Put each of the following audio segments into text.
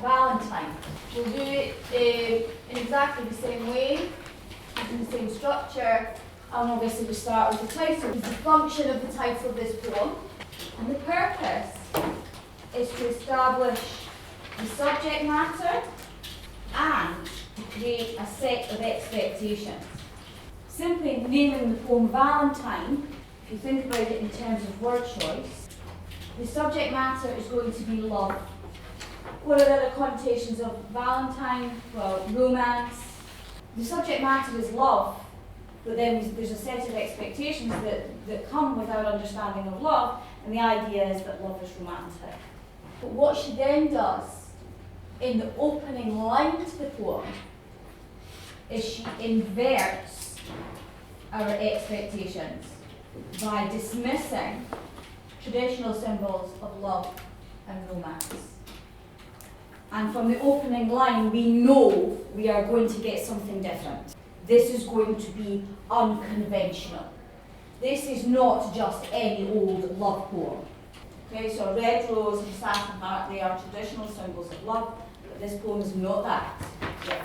Valentine. We'll do it in exactly the same way, using the same structure, and obviously we start with the title. It's the function of the title of this poem, and the purpose is to establish the subject matter and to create a set of expectations. Simply naming the poem Valentine, if you think about it in terms of word choice, the subject matter is going to be love. What are the other connotations of Valentine? Well, romance. The subject matter is love, but then there's a set of expectations that come with our understanding of love, and the idea is that love is romantic. But what she then does in the opening line to the poem is she inverts our expectations by dismissing traditional symbols of love and romance. And from the opening line, we know we are going to get something different. This is going to be unconventional. This is not just any old love poem. Okay, so red rose and satin heart, they are traditional symbols of love, but this poem is not that. Yeah.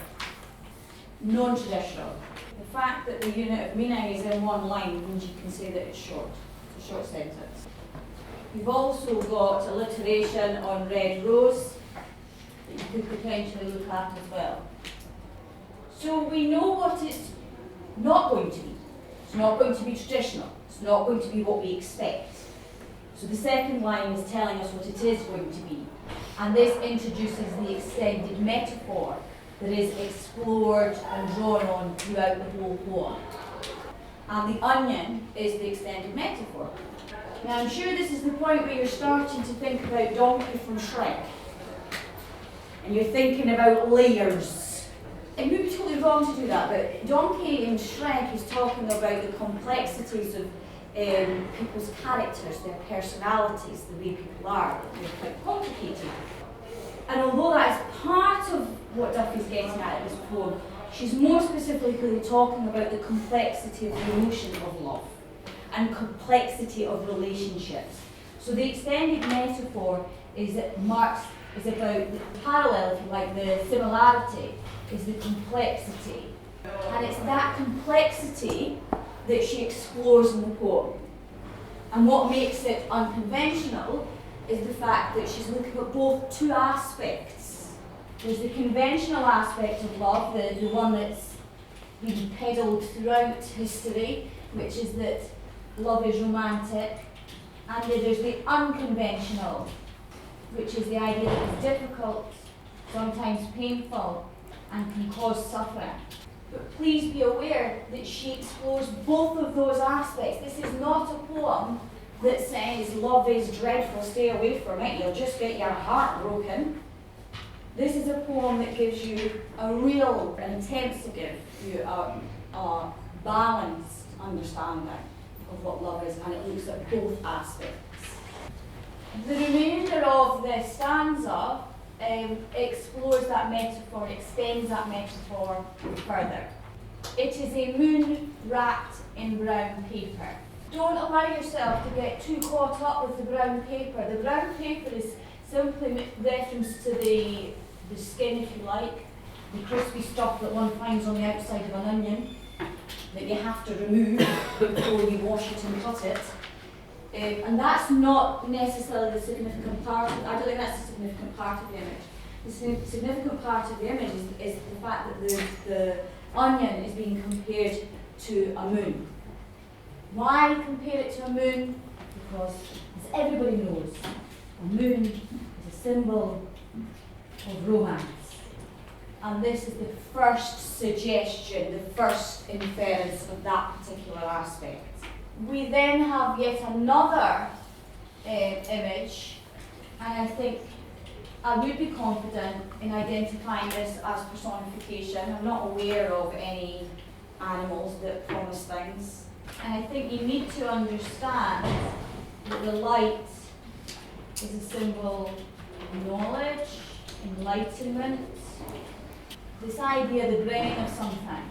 Non-traditional. The fact that the unit of meaning is in one line means you can say that it's short. It's a short sentence. We've also got alliteration on red rose that you could potentially look at as well. So we know what it's not going to be. It's not going to be traditional. It's not going to be what we expect. So the second line is telling us what it is going to be. And this introduces the extended metaphor that is explored and drawn on throughout the whole poem. And the onion is the extended metaphor. Now I'm sure this is the point where you're starting to think about Donkey from Shrek. And you're thinking about layers. It would be totally wrong to do that, but Donkey in Shrek is talking about the complexities of people's characters, their personalities, the way people are. They're quite complicated. And although that is part of what Duffy's getting at in this poem, she's more specifically talking about the complexity of the emotion of love and complexity of relationships. So the extended metaphor is about the parallel, if you like, the similarity is the complexity. And it's that complexity that she explores in the poem. And what makes it unconventional is the fact that she's looking at both two aspects. There's the conventional aspect of love, the one that's been peddled throughout history, which is that love is romantic. And then there's the unconventional, which is the idea that it's difficult, sometimes painful, and can cause suffering. But please be aware that she explores both of those aspects. This is not a poem that says love is dreadful, stay away from it, you'll just get your heart broken. This is a poem that gives you a real, and attempts to give you a balanced understanding of what love is, and it looks at both aspects. The remainder of the stanza explores that metaphor, extends that metaphor further. It is a moon wrapped in brown paper. Don't allow yourself to get too caught up with the brown paper. The brown paper is simply reference to the skin, if you like, the crispy stuff that one finds on the outside of an onion that you have to remove before you wash it and cut it. And that's not necessarily the significant part. I don't think that's the significant part of the image. The significant part of the image is the fact that the onion is being compared to a moon. Why compare it to a moon? Because, as everybody knows, a moon is a symbol of romance. And this is the first suggestion, the first inference of that particular aspect. We then have yet another image, and I think I would be confident in identifying this as personification. I'm not aware of any animals that promise things. And I think you need to understand that the light is a symbol of knowledge, enlightenment, this idea, the bringing of something.